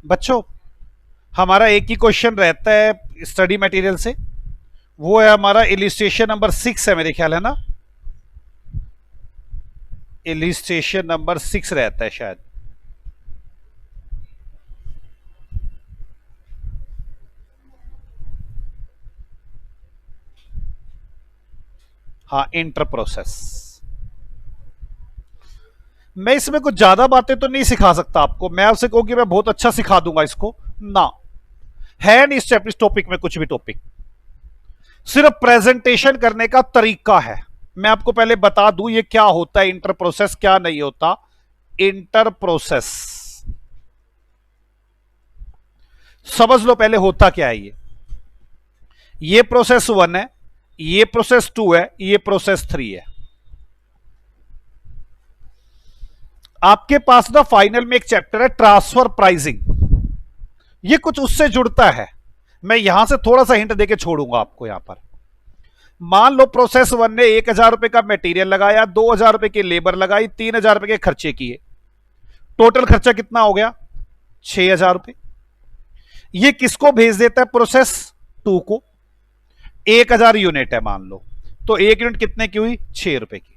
बच्चों, हमारा एक ही क्वेश्चन रहता है स्टडी मटेरियल से, वो है हमारा इलिस्ट्रेशन नंबर 6 है मेरे ख्याल, है ना? इलिस्ट्रेशन नंबर 6 रहता है शायद। हाँ, इंटर प्रोसेस। मैं इसमें कुछ ज्यादा बातें तो नहीं सिखा सकता आपको। मैं आपसे कहूं कि मैं बहुत अच्छा सिखा दूंगा इसको ना, है नहीं इस टॉपिक में कुछ भी टॉपिक, सिर्फ प्रेजेंटेशन करने का तरीका है। मैं आपको पहले बता दूं ये क्या होता है इंटर प्रोसेस, क्या नहीं होता इंटर प्रोसेस। समझ लो पहले होता क्या है ये प्रोसेस 1 है, ये प्रोसेस 2 है, ये प्रोसेस 3 है। आपके पास ना फाइनल में एक चैप्टर है ट्रांसफर प्राइसिंग, ये कुछ उससे जुड़ता है। मैं यहां से थोड़ा सा हिंट देके छोड़ूंगा आपको। यहां पर मान लो प्रोसेस 1 ने 1,000 रुपए का मटेरियल लगाया, 2,000 रुपए की लेबर लगाई, 3,000 रुपए के खर्चे किए, टोटल खर्चा कितना हो गया? 6,000 रुपए। ये किसको भेज देता है? प्रोसेस 2 को। 1,000 यूनिट है मान लो, तो 1 यूनिट कितने की हुई? 6 रुपए की।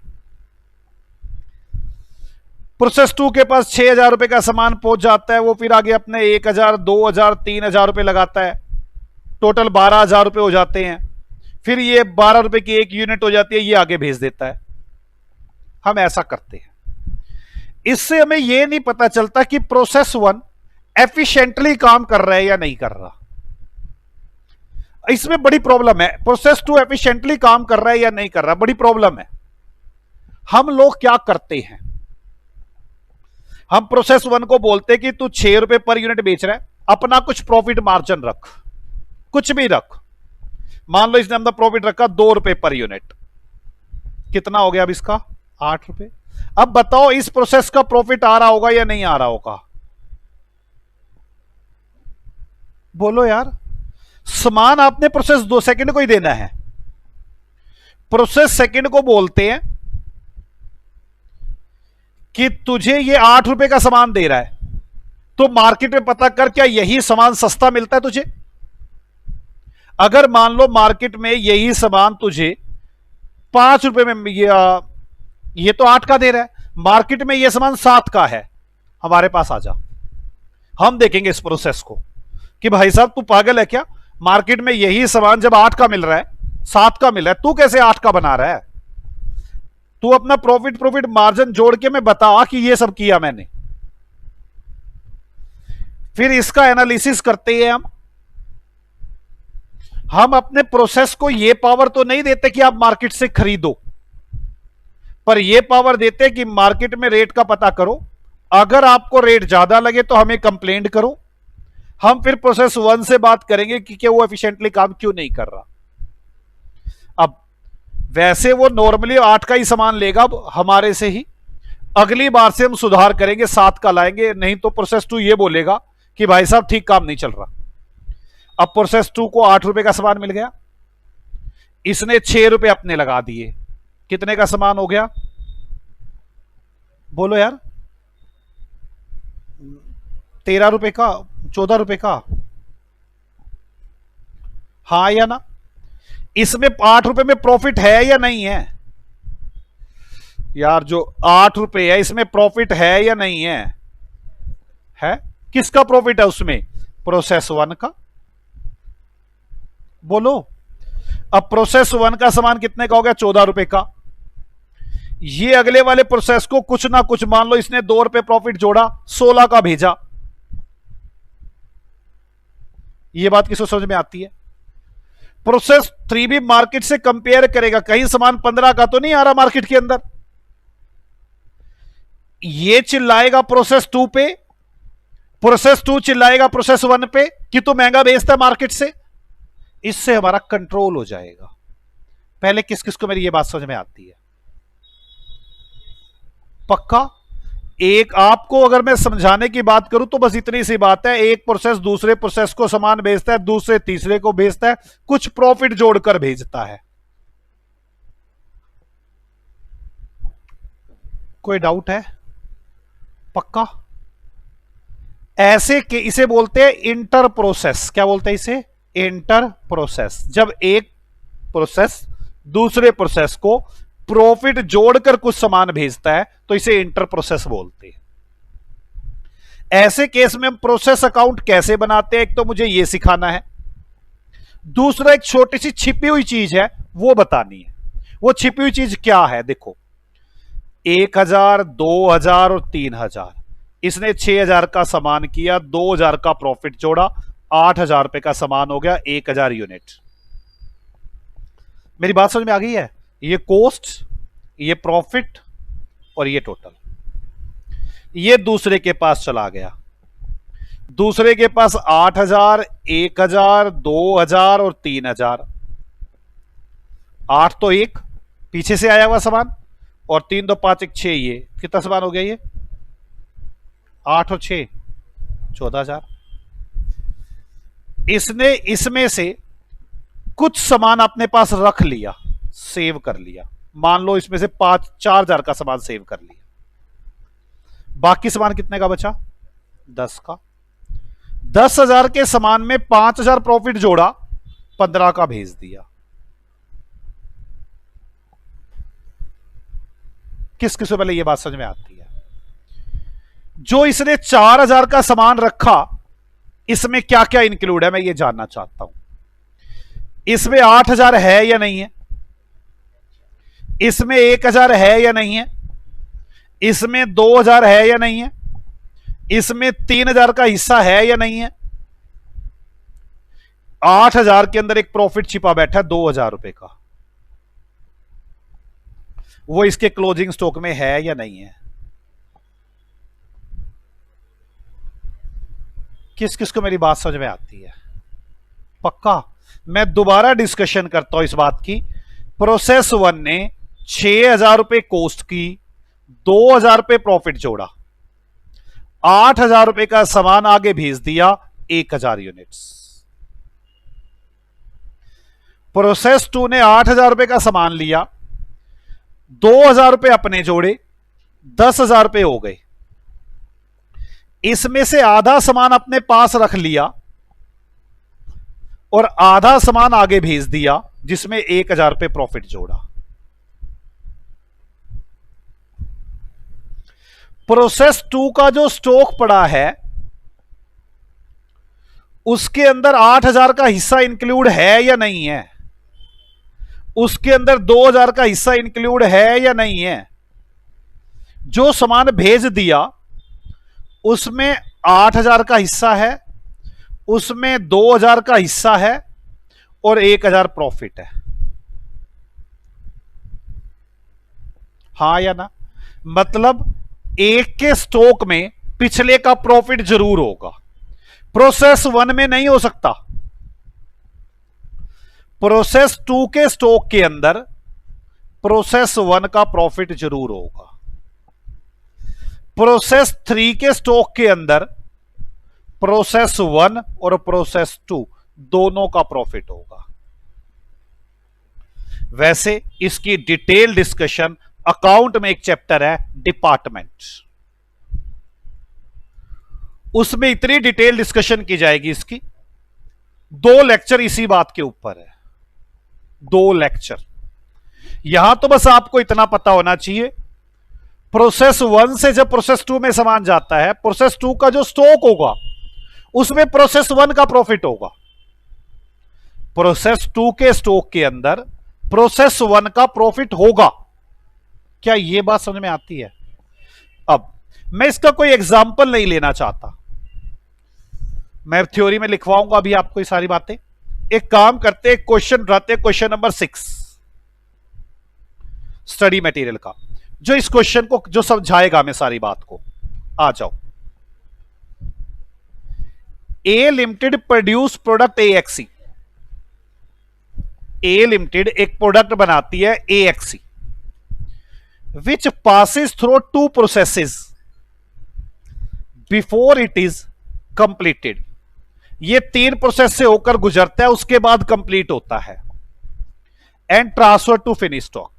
प्रोसेस 2 के पास 6,000 रुपए का सामान पहुंच जाता है, वो फिर आगे अपने 1,000, 2,000, 3,000 रुपए लगाता है, टोटल 12,000 रुपए हो जाते हैं। फिर ये 12 रुपए की 1 यूनिट हो जाती है, ये आगे भेज देता है। हम ऐसा करते हैं। इससे हमें यह नहीं पता चलता कि प्रोसेस 1 एफिशिएंटली काम कर रहा है या नहीं कर रहा। इसमें बड़ी प्रॉब्लम है। प्रोसेस 2 एफिशिएंटली काम कर रहा है या नहीं कर रहा, बड़ी प्रॉब्लम है। हम लोग क्या करते हैं, हम प्रोसेस 1 को बोलते हैं कि तू 6 रुपए पर यूनिट बेच रहा है, अपना कुछ प्रॉफिट मार्जिन रख, कुछ भी रख। मान लो इसने अपना प्रॉफिट रखा 2 रुपए पर यूनिट, कितना हो गया अब इसका? 8 रुपए। अब बताओ इस प्रोसेस का प्रॉफिट आ रहा होगा या नहीं आ रहा होगा? बोलो यार। समान आपने प्रोसेस 2 सेकंड को ही देना है। प्रोसेस सेकंड को बोलते हैं कि तुझे ये 8 रुपए का सामान दे रहा है, तो मार्केट में पता कर क्या यही सामान सस्ता मिलता है तुझे? अगर मान लो मार्केट में यही सामान तुझे 5 रुपए में, ये तो 8 का दे रहा है, मार्केट में ये सामान 7 का है, हमारे पास आ जा। हम देखेंगे इस प्रोसेस को कि भाई साहब तू पागल है क्या? मार्केट में यही सामान जब 8 का मिल रहा है, 7 का मिल रहा है, तू कैसे 8 का बना रहा है? तू अपना प्रॉफिट मार्जिन जोड़ के मैं बता कि ये सब किया मैंने। फिर इसका एनालिसिस करते हैं हम अपने प्रोसेस को ये पावर तो नहीं देते कि आप मार्केट से खरीदो, पर ये पावर देते कि मार्केट में रेट का पता करो, अगर आपको रेट ज्यादा लगे तो हमें कंप्लेंट करो। हम फिर प्रोसेस 1 से बात करेंगे कि क्या वो एफिशिएंटली काम क्यों नहीं कर रहा। अब वैसे वो नॉर्मली 8 का ही सामान लेगा हमारे से ही, अगली बार से हम सुधार करेंगे, 7 का लाएंगे, नहीं तो प्रोसेस 2 ये बोलेगा कि भाई साहब ठीक काम नहीं चल रहा। अब प्रोसेस 2 को 8 रुपए का सामान मिल गया, इसने 6 रुपए अपने लगा दिए, कितने का सामान हो गया? बोलो यार। 13 रुपए का, 14 रुपए का, हाँ या ना? इसमें 8 रुपए में प्रॉफिट है या नहीं है? यार जो 8 रुपए है इसमें प्रॉफिट है या नहीं है? है। किसका प्रॉफिट है उसमें? प्रोसेस 1 का। बोलो। अब प्रोसेस 1 का सामान कितने का हो गया? 14 रुपए का। ये अगले वाले प्रोसेस को कुछ ना कुछ, मान लो इसने 2 रुपए प्रॉफिट जोड़ा, 16 का भेजा। ये बात किसको समझ में आती है? प्रोसेस 3 भी मार्केट से कंपेयर करेगा, कहीं सामान 15 का तो नहीं आ रहा मार्केट के अंदर। ये चिल्लाएगा प्रोसेस 2 पे, प्रोसेस 2 चिल्लाएगा प्रोसेस 1 पे कि तू महंगा बेचता है मार्केट से। इससे हमारा कंट्रोल हो जाएगा। पहले किस किस को मेरी ये बात समझ में आती है? पक्का? एक आपको अगर मैं समझाने की बात करूं तो बस इतनी सी बात है, एक प्रोसेस दूसरे प्रोसेस को सामान भेजता है, दूसरे तीसरे को भेजता है, कुछ प्रॉफिट जोड़कर भेजता है। कोई डाउट है? पक्का? ऐसे के इसे बोलते हैं इंटर प्रोसेस। क्या बोलते हैं इसे? Inter process. जब एक प्रोसेस दूसरे प्रोसेस को प्रॉफिट जोड़कर कुछ सामान भेजता है तो इसे इंटर प्रोसेस बोलते हैं। ऐसे केस में हम प्रोसेस अकाउंट कैसे बनाते हैं, एक तो मुझे यह सिखाना है, दूसरा एक छोटी सी छिपी हुई चीज है वो बतानी है। वो छिपी हुई चीज क्या है? देखो 1000, 2000 और 3000, इसने 6000 का सामान किया, 2000 का प्रॉफिट जोड़ा, 8000 रुपए का सामान हो गया 1000 यूनिट। मेरी बात समझ में आ गई है? ये कॉस्ट, ये प्रॉफिट और ये टोटल, ये दूसरे के पास चला गया। दूसरे के पास 8000, 1000, 2000 और 3000। 8 तो एक पीछे से आया हुआ सामान और 3 2 5 1 6, ये कितना सामान हो गया? ये 8 और 6 14,000। इसने इसमें से कुछ सामान अपने पास रख लिया, सेव कर लिया। मान लो इसमें से 4,000 का सामान सेव कर लिया। बाकी सामान कितने का बचा? 10 का। 10,000 के सामान में 5,000 प्रॉफिट जोड़ा, 15 का भेज दिया। किस किस पहले यह बात समझ में आती है? जो इसने 4,000 का सामान रखा, इसमें क्या क्या इंक्लूड है मैं ये जानना चाहता हूं। इसमें 8,000 है या नहीं है? इसमें 1,000 है या नहीं है? इसमें 2,000 है या नहीं है? इसमें 3,000 का हिस्सा है या नहीं है? 8,000 के अंदर एक प्रॉफिट छिपा बैठा है 2,000 रुपए का, वो इसके क्लोजिंग स्टॉक में है या नहीं है? किस किस को मेरी बात समझ में आती है? पक्का? मैं दोबारा डिस्कशन करता हूं इस बात की। प्रोसेस 1 ने 6,000 रुपए कॉस्ट की, 2,000 रुपए प्रॉफिट जोड़ा, 8,000 रुपए का सामान आगे भेज दिया, 1,000 यूनिट्स। प्रोसेस 2 ने 8,000 रुपए का सामान लिया, 2,000 रुपए अपने जोड़े, 10,000 रुपए हो गए। इसमें से आधा सामान अपने पास रख लिया और आधा सामान आगे भेज दिया, जिसमें 1,000 रुपए प्रॉफिट जोड़ा। प्रोसेस 2 का जो स्टॉक पड़ा है उसके अंदर 8,000 का हिस्सा इंक्लूड है या नहीं है? उसके अंदर 2,000 का हिस्सा इंक्लूड है या नहीं है? जो सामान भेज दिया उसमें 8,000 का हिस्सा है, उसमें 2,000 का हिस्सा है और 1,000 प्रॉफिट है। हां या ना? मतलब एक के स्टॉक में पिछले का प्रॉफिट जरूर होगा, प्रोसेस 1 में नहीं हो सकता। प्रोसेस 2 के स्टॉक के अंदर प्रोसेस 1 का प्रॉफिट जरूर होगा। प्रोसेस 3 के स्टॉक के अंदर प्रोसेस 1 और प्रोसेस 2 दोनों का प्रॉफिट होगा। वैसे इसकी डिटेल डिस्कशन अकाउंट में एक चैप्टर है डिपार्टमेंट, उसमें इतनी डिटेल डिस्कशन की जाएगी इसकी। 2 लेक्चर इसी बात के ऊपर है, 2 लेक्चर। यहां तो बस आपको इतना पता होना चाहिए, प्रोसेस 1 से जब प्रोसेस 2 में सामान जाता है, प्रोसेस 2 का जो स्टॉक होगा उसमें प्रोसेस 1 का प्रॉफिट होगा। प्रोसेस 2 के स्टॉक के अंदर प्रोसेस 1 का प्रॉफिट होगा। क्या यह बात समझ में आती है? अब मैं इसका कोई एग्जाम्पल नहीं लेना चाहता, मैं थ्योरी में लिखवाऊंगा अभी आपको ये सारी बातें। एक काम करते, क्वेश्चन रहते, क्वेश्चन नंबर 6 स्टडी मटेरियल का, जो इस क्वेश्चन को जो समझाएगा मैं सारी बात को। आ जाओ। ए लिमिटेड प्रोड्यूस प्रोडक्ट AXE। ए लिमिटेड एक प्रोडक्ट बनाती है AXE, which passes through 2 processes before it is completed. ये 3 प्रोसेस से होकर गुजरता है, उसके बाद कंप्लीट होता है। And transfer to finish stock.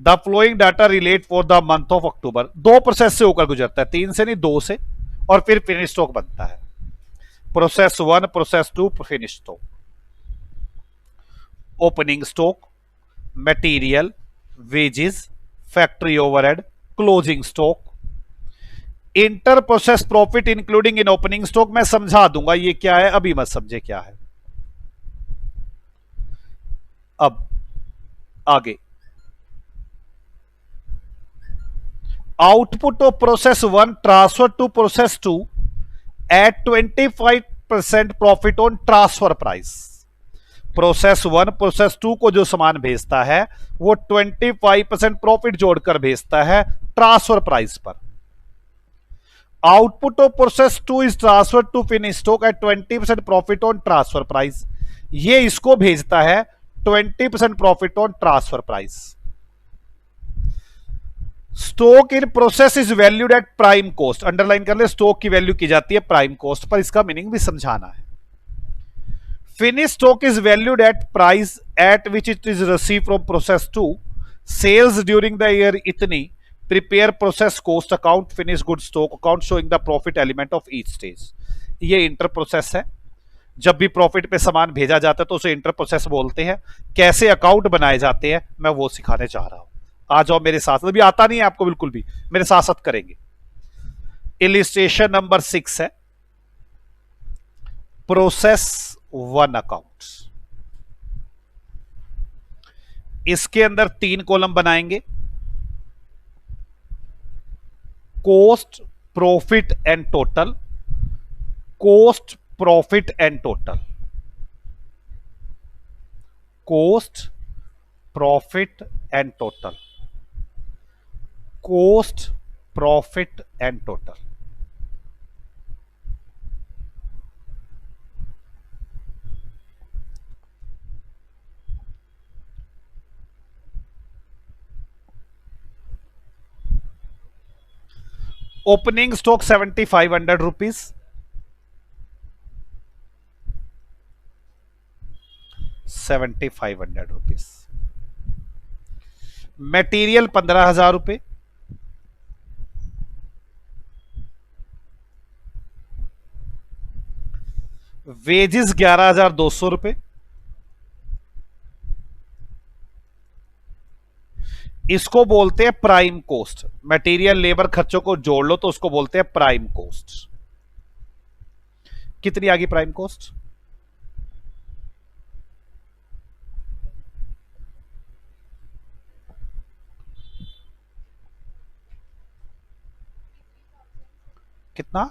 The flowing data relate for the month of October. 2 process से होकर गुजरता है, 3 से नहीं 2 से, और फिर फिनिश स्टॉक बनता है। Process 1, process 2, finish stock. Opening stock, material, wages, factory overhead, closing stock. Inter process profit including in opening stock मैं समझा दूंगा ये क्या है, अभी मत समझे क्या है। अब आगे, output of process 1 transfer to process 2 at 25% profit on transfer price. Process 1 process 2 को जो सामान भेजता है वो 25% प्रॉफिट जोड़कर भेजता है ट्रांसफर प्राइस पर। Output of process 2 is transfer to finish stock at 20% profit on transfer price. ये इसको भेजता है 20% profit on transfer price. Stock in process is valued at prime cost. Underline कर ले, स्टॉक की वैल्यू की जाती है प्राइम कॉस्ट पर, इसका मीनिंग भी समझाना है। Finish stock is valued at price at which it is receive from process 2। Sales during the year इतनी। Prepare process cost account, finish good stock account showing the profit element of each stage. ये inter process है। जब भी profit पे सामान भेजा जाता है तो उसे इंटर प्रोसेस बोलते हैं। कैसे अकाउंट बनाए जाते हैं मैं वो सिखाने जा रहा हूं। आ जाओ मेरे साथ, अभी आता नहीं है आपको बिल्कुल भी, मेरे साथ साथ करेंगे। इलिस्ट्रेशन नंबर 6 है प्रोसेस 1 अकाउंट्स। इसके अंदर 3 कॉलम बनाएंगे, cost, profit and total, cost, profit and total, cost, profit and total, cost, profit and total. Opening stock 7500 rupees, 7500 rupees. Material 15,000 रुपए, वेजेस 11,200 रुपए, इसको बोलते हैं प्राइम कॉस्ट। मटेरियल लेबर खर्चों को जोड़ लो तो उसको बोलते हैं प्राइम कॉस्ट। कितनी आ गई प्राइम कॉस्ट? कितना?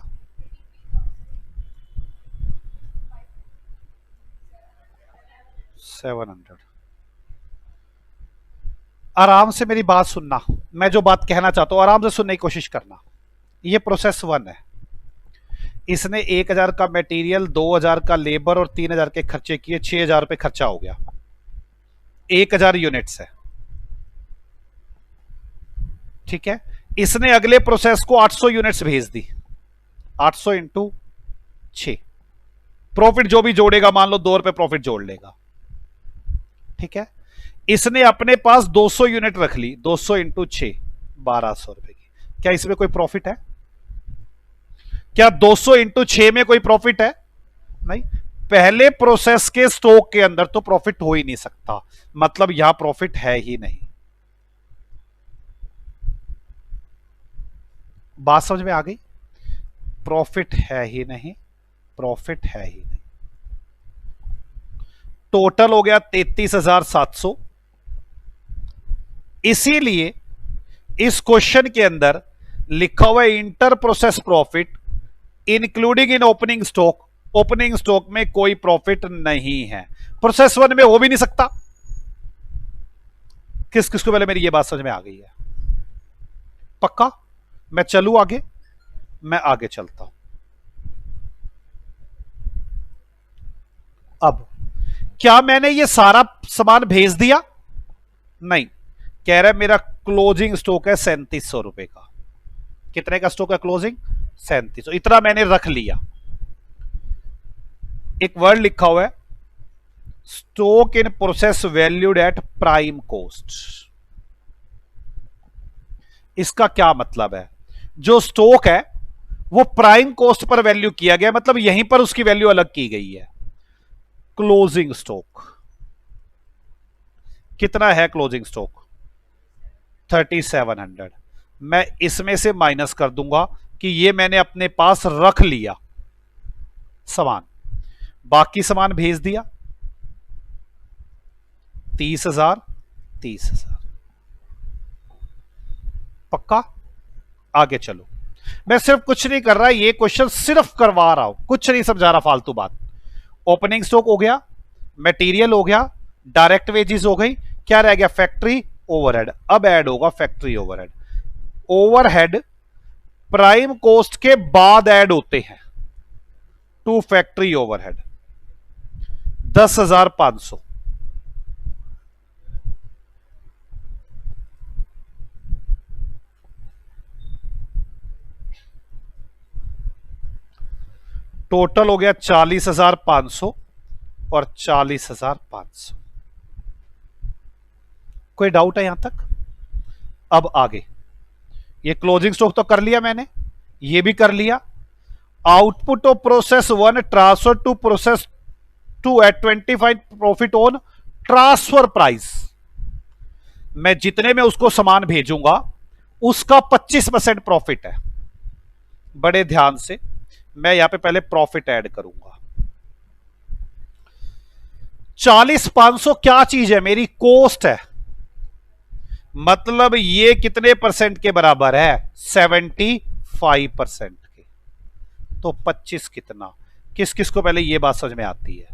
700। आराम से मेरी बात सुनना, मैं जो बात कहना चाहता हूं आराम से सुनने की कोशिश करना। ये प्रोसेस 1 है। इसने 1,000 का मटेरियल, 2,000 का लेबर और 3,000 के खर्चे किए, 6,000 रुपए खर्चा हो गया। 1,000 यूनिट्स है, ठीक है। इसने अगले प्रोसेस को 800 यूनिट्स भेज दी। 800 इंटू 6, प्रॉफिट जो भी जोड़ेगा मान लो 2 रुपए प्रॉफिट जोड़ लेगा, ठीक है। इसने अपने पास 200 यूनिट रख ली, 200 इंटू 6, 1200 रुपए की। क्या इसमें कोई प्रॉफिट है? क्या 200 इंटू 6 में कोई प्रॉफिट है? नहीं। पहले प्रोसेस के स्टॉक के अंदर तो प्रॉफिट हो ही नहीं सकता, मतलब यहां प्रॉफिट है ही नहीं। बात समझ में आ गई? प्रॉफिट है ही नहीं, प्रॉफिट है ही नहीं। टोटल हो गया 33,700। इसीलिए इस क्वेश्चन के अंदर लिखा हुआ है inter process profit including in opening stock. Opening stock में कोई प्रॉफिट नहीं है, प्रोसेस 1 में हो भी नहीं सकता। किस किस को पहले मेरी ये बात समझ में आ गई है? पक्का? मैं चलूं आगे? मैं आगे चलता हूं। अब क्या मैंने ये सारा सामान भेज दिया? नहीं। कह रहा है मेरा क्लोजिंग स्टॉक है 3700 रुपए का। कितने का स्टॉक है क्लोजिंग? 3700। इतना मैंने रख लिया। एक वर्ड लिखा हुआ है stock in process valued at prime cost. इसका क्या मतलब है? जो स्टॉक है वो प्राइम कॉस्ट पर वैल्यू किया गया, मतलब यहीं पर उसकी वैल्यू अलग की गई है। क्लोजिंग स्टॉक कितना है? Closing stock 3700। मैं इसमें से माइनस कर दूंगा कि ये मैंने अपने पास रख लिया सामान, बाकी सामान भेज दिया 30,000 30,000। पक्का? आगे चलो। मैं सिर्फ कुछ नहीं कर रहा, ये क्वेश्चन सिर्फ करवा रहा हूं, कुछ नहीं समझा रहा फालतू बात। ओपनिंग स्टॉक हो गया, मटेरियल हो गया, डायरेक्ट वेजेस हो गई, क्या रह गया? Factory overhead. अब ऐड होगा factory overhead. Overhead prime cost के बाद ऐड होते हैं टू फैक्ट्री ओवरहेड 10,500। टोटल हो गया 40,500 और 40,500। कोई डाउट है यहां तक? अब आगे, ये क्लोजिंग स्टॉक तो कर लिया मैंने, ये भी कर लिया। Output of process 1 transfer to process 2 at 25 profit on transfer price. मैं जितने में उसको सामान भेजूंगा उसका 25% प्रॉफिट है। बड़े ध्यान से, मैं यहां पे पहले प्रॉफिट ऐड करूंगा। 40,500 क्या चीज है? मेरी कॉस्ट है, मतलब ये कितने परसेंट के बराबर है? 75% के। तो 25 कितना? किस किस को पहले ये बात समझ में आती है?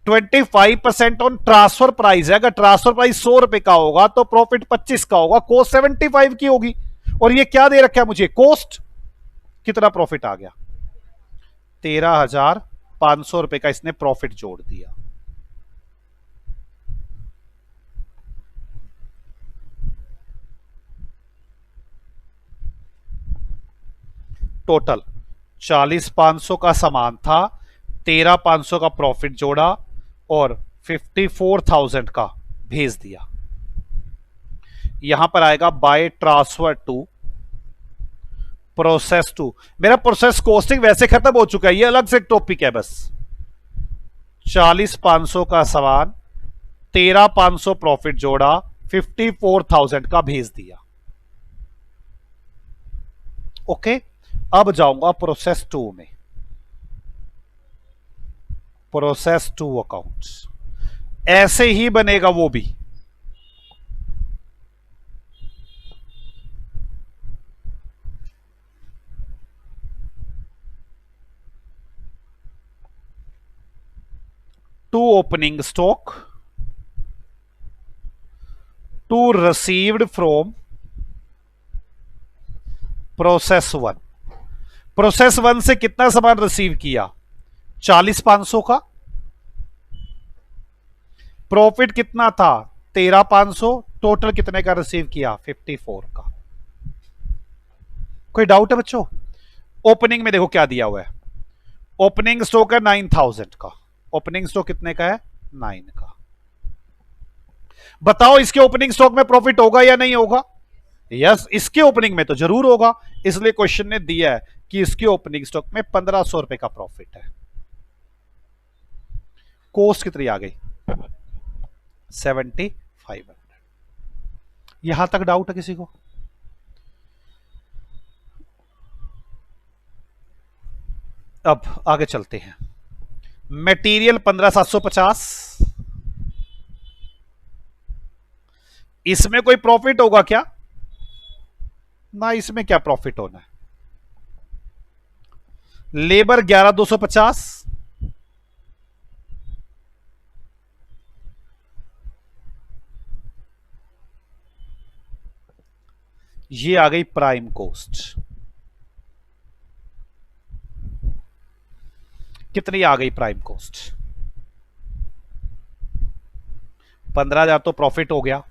25% ऑन ट्रांसफर प्राइस है। अगर ट्रांसफर प्राइस 100 रुपए का होगा तो प्रॉफिट 25 का होगा, कॉस्ट 75 की होगी। और ये क्या दे रखा है मुझे? कॉस्ट। कितना प्रॉफिट आ गया? 13,500 रुपए का इसने प्रॉफिट जोड़ दिया। टोटल 40,500 का सामान था, 13,500 का प्रॉफिट जोड़ा और 54,000 का भेज दिया। यहां पर आएगा by transfer to process two. मेरा प्रोसेस कॉस्टिंग वैसे खत्म हो चुका है, ये अलग से टॉपिक है बस। 40,500 का सामान, 13,500 प्रॉफिट जोड़ा, 54,000 का भेज दिया। ओके, अब जाऊंगा प्रोसेस टू में। प्रोसेस टू अकाउंट्स ऐसे ही बनेगा वो भी। To opening stock, to received from process one. Process one से कितना सामान रिसीव किया? 40,500 का। प्रॉफिट कितना था? 13,500। टोटल कितने का रिसीव किया? 54 का। कोई डाउट है बच्चों? ओपनिंग में देखो क्या दिया हुआ है। ओपनिंग स्टॉक है 9,000 का। ओपनिंग स्टॉक कितने का है? 9 का। बताओ इसके ओपनिंग स्टॉक में प्रॉफिट होगा या नहीं होगा? यस, इसके ओपनिंग में तो जरूर होगा, इसलिए क्वेश्चन ने दिया है कि इसके ओपनिंग स्टॉक में 1,500 रुपए का प्रॉफिट है। कॉस्ट कितनी आ गई? 7,500। यहां तक डाउट है किसी को? अब आगे चलते हैं। मटेरियल 15,750, इसमें कोई प्रॉफिट होगा क्या? ना, इसमें क्या प्रॉफिट होना है। लेबर 11,250, ये आ गई प्राइम कॉस्ट। कितनी आ गई प्राइम कॉस्ट? 15,000 तो प्रॉफिट हो गया।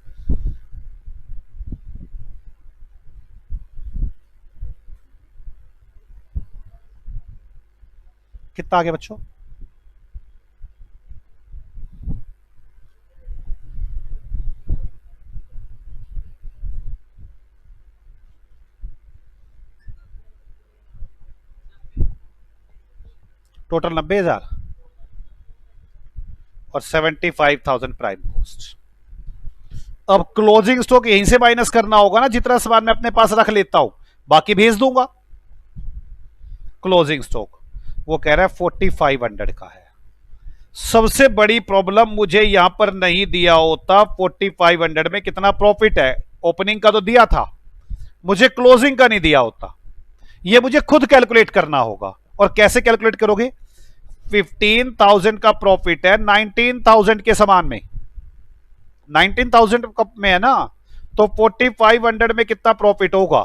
कितना आ गया बच्चों? टोटल 90,000 और 75,000 प्राइम कॉस्ट। अब क्लोजिंग स्टॉक यहीं से माइनस करना होगा ना, जितना सामान मैं अपने पास रख लेता हूं बाकी भेज दूंगा। क्लोजिंग स्टॉक वो कह रहा है 4500 का है। सबसे बड़ी प्रॉब्लम मुझे यहां पर नहीं दिया होता 4500 में कितना प्रॉफिट है, ओपनिंग का तो दिया था, मुझे क्लोजिंग का नहीं दिया होता। ये मुझे खुद कैलकुलेट करना होगा। और कैसे कैलकुलेट करोगे? 15,000 का प्रॉफिट है 19,000 के समान में, 19,000 में है ना, तो 4500 में कितना प्रॉफिट होगा?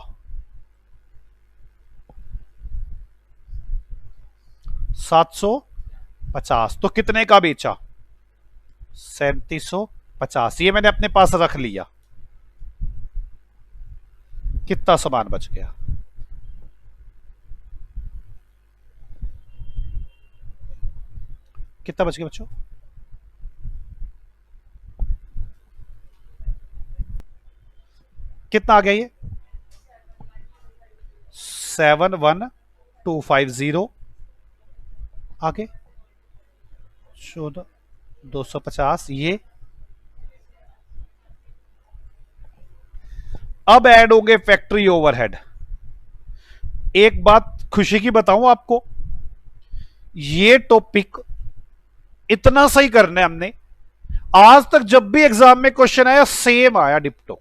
750। तो कितने का बेचा? 3750। ये मैंने अपने पास रख लिया। कितना सामान बच गया? कितना बच गया बच्चों? कितना आ गया ये? 71250। आगे 14,250। ये अब ऐड होंगे फैक्ट्री ओवरहेड। एक बात खुशी की बताऊं आपको, ये टॉपिक इतना सही करना है हमने, आज तक जब भी एग्जाम में क्वेश्चन आया सेम आया डिप्टो,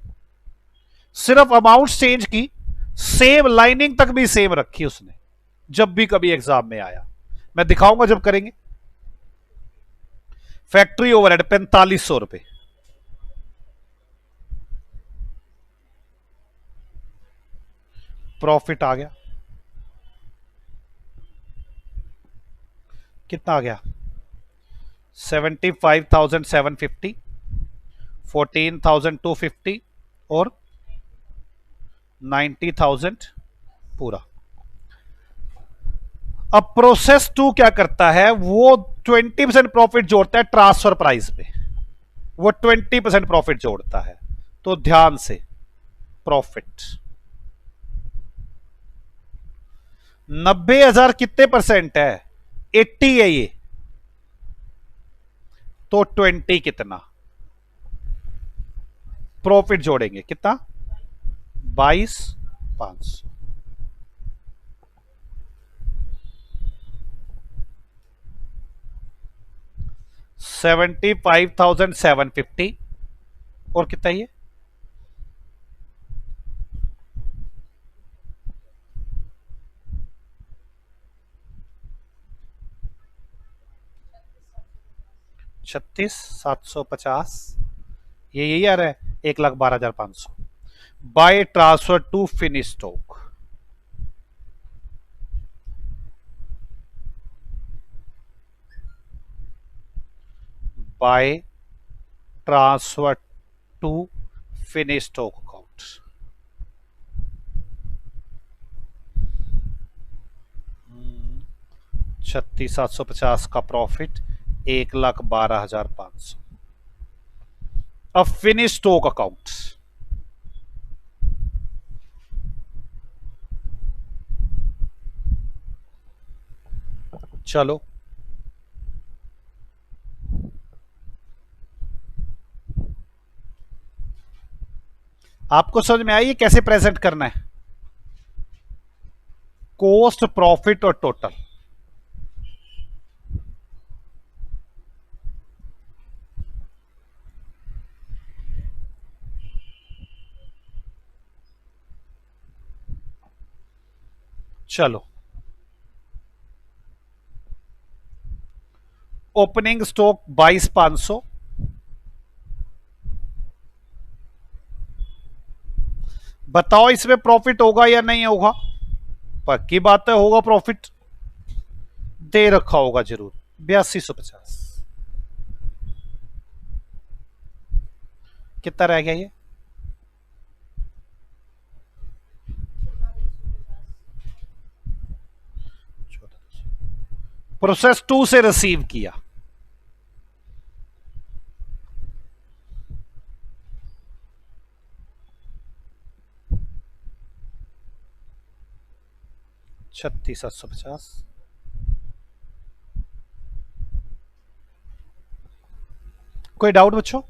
सिर्फ अमाउंट चेंज की, सेम लाइनिंग तक भी सेम रखी उसने, जब भी कभी एग्जाम में आया। मैं दिखाऊंगा जब करेंगे। फैक्ट्री ओवरहेड 4500 रुपए, प्रॉफिट आ गया कितना आ गया? 75,750, 14,250 और 90,000 पूरा। अब प्रोसेस 2 क्या करता है? वो 20% प्रॉफिट जोड़ता है ट्रांसफर प्राइस पे, वो 20% प्रॉफिट जोड़ता है। तो ध्यान से, प्रॉफिट 90,000 कितने परसेंट है? 80 है ये, तो 20 कितना प्रॉफिट जोड़ेंगे? कितना? 22,500। 75,750 और कितना ये? छत्तीस 750। ये यही आ रहा है 1,12,500 by transfer to finish stock. By transfer to finish stock account. 36,750 का प्रॉफिट, 1,12,500। अब फिनिश स्टॉक अकाउंट, चलो आपको समझ में आई कैसे प्रेजेंट करना है? कॉस्ट, प्रॉफिट और टोटल। चलो, ओपनिंग स्टॉक 22,500, बताओ इसमें प्रॉफिट होगा या नहीं होगा? पक्की बात है होगा प्रॉफिट, दे रखा होगा जरूर। 82,150। कितना रह गया ये? प्रोसेस 2 से रिसीव किया, $36,750 कोई डाउट बच्चों?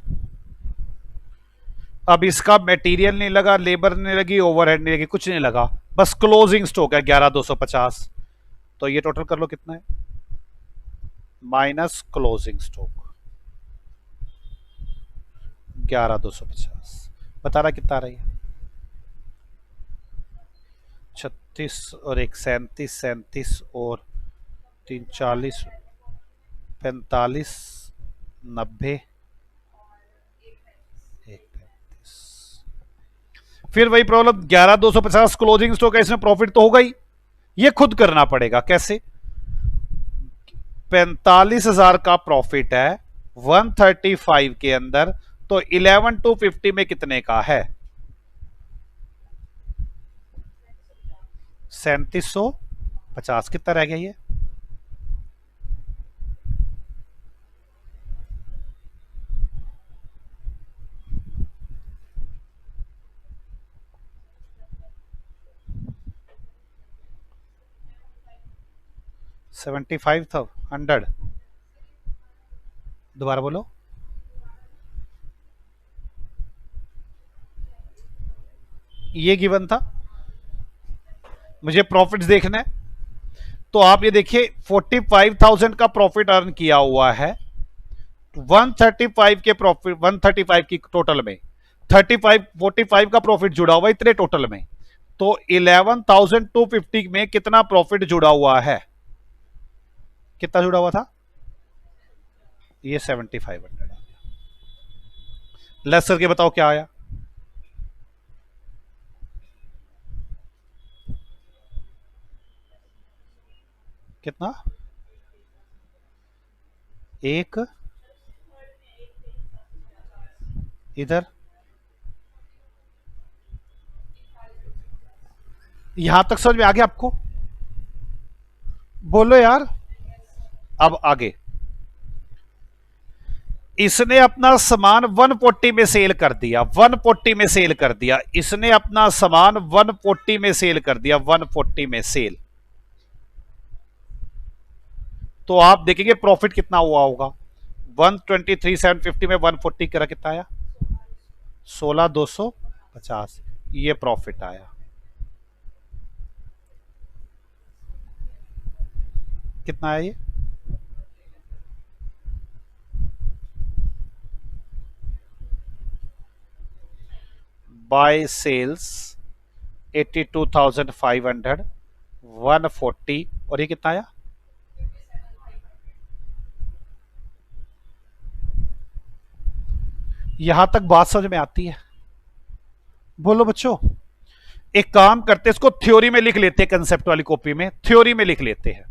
अब इसका मटेरियल नहीं लगा, लेबर नहीं लगी, ओवरहेड नहीं लगी, कुछ नहीं लगा, बस क्लोजिंग स्टॉक है 11250। तो ये टोटल कर लो कितना है, माइनस क्लोजिंग स्टॉक 11250, बता रहा कितना आ रही है? 36 और एक 37, 37 और 3 40, 45, 90, 135। फिर वही प्रॉब्लम, 11250 क्लोजिंग स्टॉक है, इसमें प्रॉफिट तो होगा ही, ये खुद करना पड़ेगा। कैसे? 45,000 का प्रॉफिट है 135 के अंदर, तो 11,250 में कितने का है? 3750। कितना रह गया ये? $75,100। दोबारा बोलो। ये गिवन था, मुझे प्रॉफिट्स देखना है। तो आप ये देखिए 45,000 का प्रॉफिट अर्न किया हुआ है 135 के प्रॉफिट, 135 की टोटल में 35 45 का प्रॉफिट जुड़ा हुआ इतने टोटल में, तो 11,250 में कितना प्रॉफिट जुड़ा हुआ है? कितना जुड़ा हुआ था? ये 7,500 आ गया। लेस करके बताओ क्या आया? कितना? एक इधर, यहां तक समझ में आ गया आपको? बोलो यार। अब आगे, इसने अपना सामान 140 में सेल कर दिया, 140 में सेल कर दिया, इसने अपना सामान 140 में सेल कर दिया, 140 में सेल। तो आप देखेंगे प्रॉफिट कितना हुआ होगा? 123,750 में 140 करा, कितना आया? 16,250। ये प्रॉफिट आया। कितना आया ये? बाय सेल्स 82,500, 140, और ये कितना आया? यहां तक बात समझ में आती है? बोलो बच्चों। एक काम करते, इसको थ्योरी में लिख लेते हैं, कंसेप्ट वाली कॉपी में थ्योरी में लिख लेते हैं।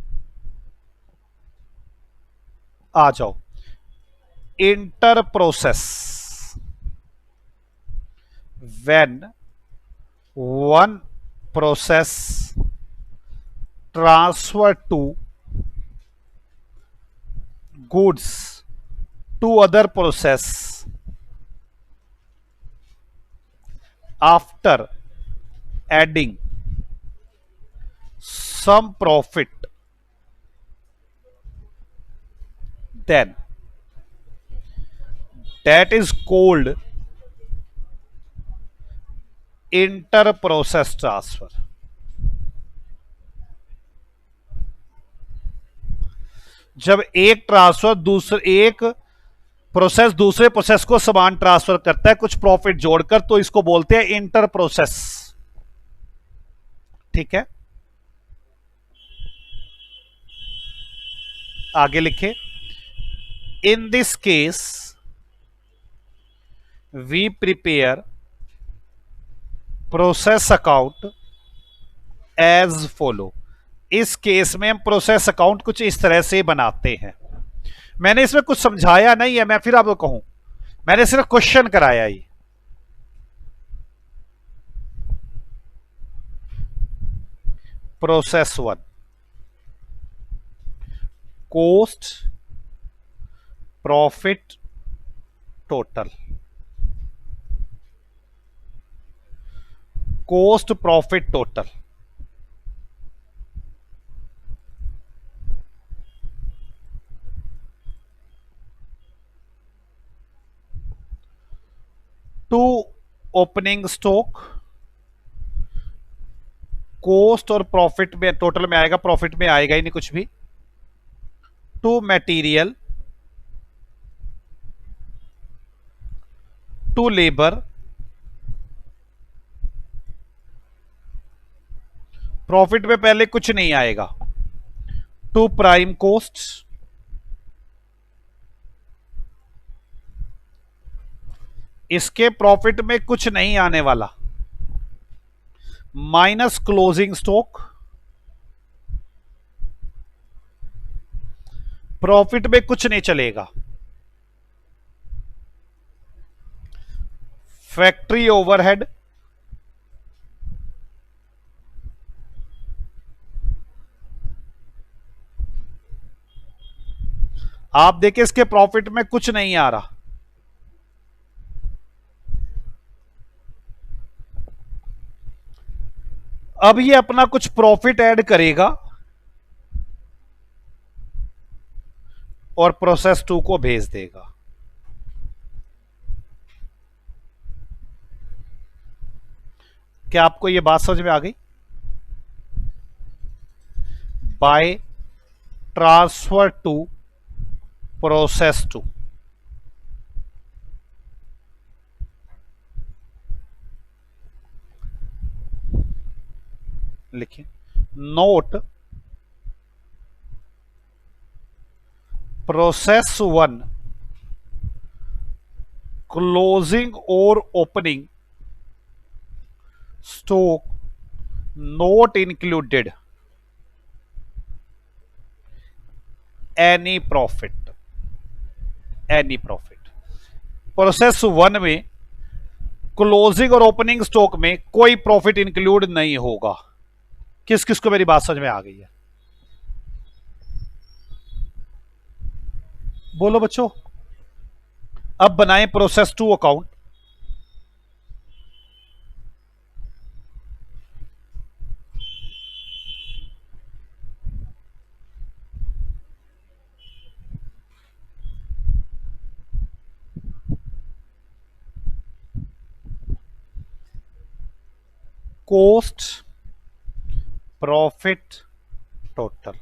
आ जाओ। Inter process, when one process transfer to goods to other process after adding some profit, then that is called inter process transfer। जब एक ट्रांसफर दूसरे, एक प्रोसेस दूसरे प्रोसेस को सामान ट्रांसफर करता है कुछ प्रॉफिट जोड़कर, तो इसको बोलते हैं इंटर प्रोसेस। ठीक है, आगे लिखे। In this case we prepare process account as follow. इस केस में हम प्रोसेस अकाउंट कुछ इस तरह से बनाते हैं। मैंने इसमें कुछ समझाया नहीं है, मैं फिर आपको कहूं, मैंने सिर्फ क्वेश्चन कराया ही। Process one, cost profit total, cost profit total. Two opening stock, cost और प्रॉफिट में टोटल में आएगा, प्रॉफिट में आएगा ही नहीं कुछ भी, two material, two labour, profit में पहले कुछ नहीं आएगा, टू प्राइम कॉस्ट, इसके प्रॉफिट में कुछ नहीं आने वाला, माइनस क्लोजिंग स्टॉक, प्रॉफिट में कुछ नहीं चलेगा, फैक्ट्री ओवरहेड, आप देखिए इसके प्रॉफिट में कुछ नहीं आ रहा, अब ये अपना कुछ प्रॉफिट ऐड करेगा और प्रोसेस 2 को भेज देगा। क्या आपको ये बात समझ में आ गई? बाय ट्रांसफर टू प्रोसेस 2, लिखिए नोट प्रोसेस 1 क्लोजिंग और opening stock not included any profit, any profit. Process 1 में क्लोजिंग और ओपनिंग स्टॉक में कोई प्रॉफिट इंक्लूड नहीं होगा। किस किस को मेरी बात समझ में आ गई है? बोलो बच्चों। अब बनाएं process 2 account. Cost, profit, total,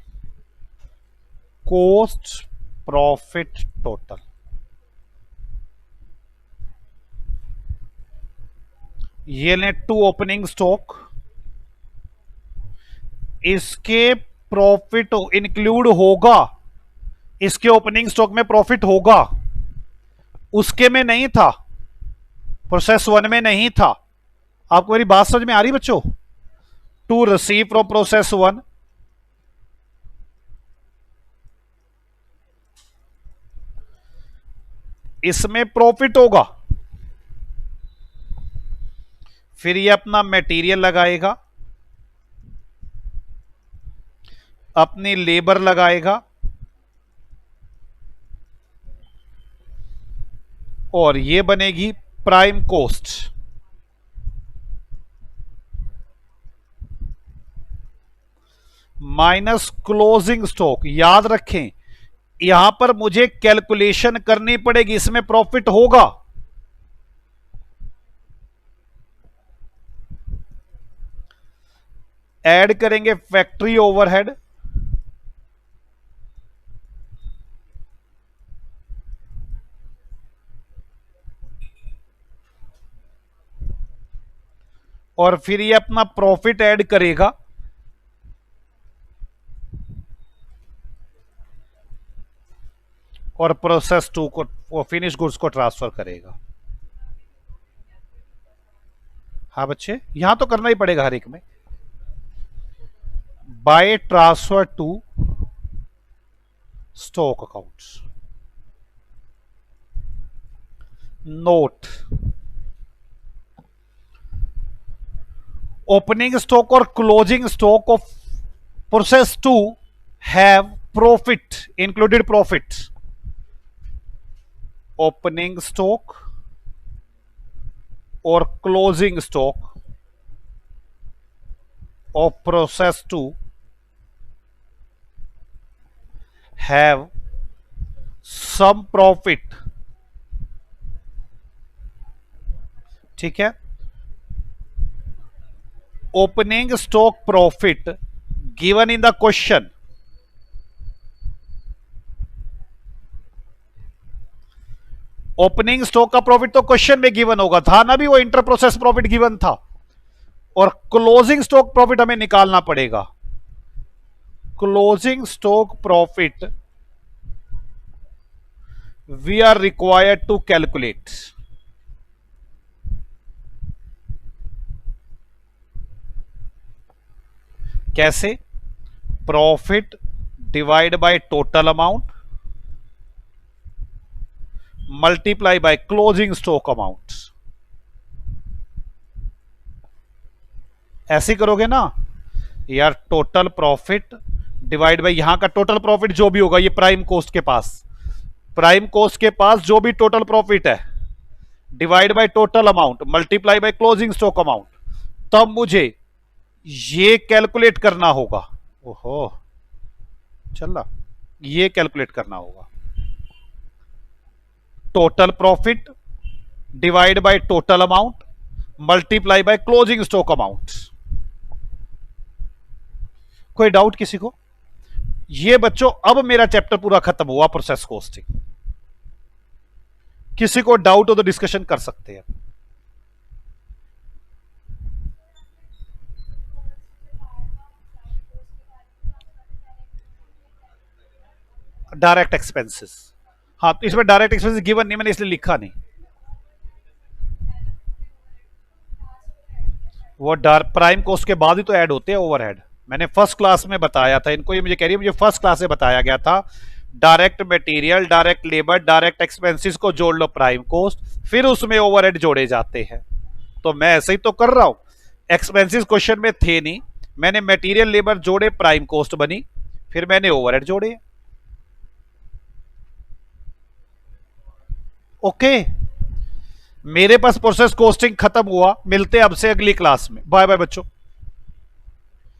cost, profit, total. ये लें टू ओपनिंग स्टॉक, इसके प्रॉफिट इंक्लूड होगा, इसके ओपनिंग स्टॉक में प्रॉफिट होगा, उसके में नहीं था, प्रोसेस 1 में नहीं था। आपको मेरी बात समझ में आ रही बच्चों? टू रिसीव फ्रॉम प्रोसेस 1, इसमें प्रॉफिट होगा, फिर ये अपना मटेरियल लगाएगा, अपनी लेबर लगाएगा और ये बनेगी prime cost. Minus closing stock. याद रखें यहां पर मुझे कैलकुलेशन करनी पड़ेगी, इसमें प्रॉफिट होगा। ऐड करेंगे फैक्ट्री ओवरहेड, और फिर ये अपना प्रॉफिट ऐड करेगा और प्रोसेस 2 को वो फिनिश गुड्स को ट्रांसफर करेगा। हाँ बच्चे, यहां तो करना ही पड़ेगा हर एक में। By transfer to stock accounts, note opening stock और closing stock of process 2 have profit, included profit. Opening stock और closing stock of process 2 have some profit ठीक है। Opening stock profit given in the question, opening stock का profit तो question में given होगा, था ना भी वो इंटर प्रोसेस प्रॉफिट गिवन था, और क्लोजिंग स्टॉक प्रॉफिट हमें निकालना पड़ेगा। Closing stock profit we are required to calculate. कैसे? Profit divide by total amount multiply by closing stock amount. ऐसे करोगे ना यार, टोटल प्रॉफिट डिवाइड बाय यहां का टोटल प्रॉफिट जो भी होगा, ये प्राइम कोस्ट के पास, प्राइम कोस्ट के पास जो भी टोटल प्रॉफिट है divide by total amount multiply by closing stock amount, तब मुझे ये कैलकुलेट करना होगा। ओहो, चल रहा, ये कैलकुलेट करना होगा। Total profit divide by total amount multiply by closing stock amount. कोई डाउट किसी को? ये बच्चों अब मेरा चैप्टर पूरा खत्म हुआ, प्रोसेस कॉस्टिंग। किसी को डाउट हो तो डिस्कशन कर सकते हैं। डायरेक्ट एक्सपेंसेस, हाँ तो इसमें डायरेक्ट एक्सपेंसेस गिवन नहीं, मैंने इसलिए लिखा नहीं। वो प्राइम कोस्ट के बाद ही तो ऐड होते हैं ओवरहेड। मैंने फर्स्ट क्लास में बताया था इनको, ये मुझे कह रही है मुझे फर्स्ट क्लास में बताया गया था, direct material, direct labour, direct expenses को जोड़ लो प्राइम कोस्ट, फिर उसमें ओवरहेड जोड़े जाते हैं। तो मैं ऐसे ही तो कर रहा हूं, एक्सपेंसेस क्वेश्चन में थे नहीं, मैंने मटेरियल लेबर जोड़े, प्राइम कोस्ट बनी, फिर मैंने ओवरहेड जोड़े। ओके, मेरे पास प्रोसेस कॉस्टिंग खत्म हुआ, मिलते हैं अब से अगली क्लास में। बाय बाय बच्चों।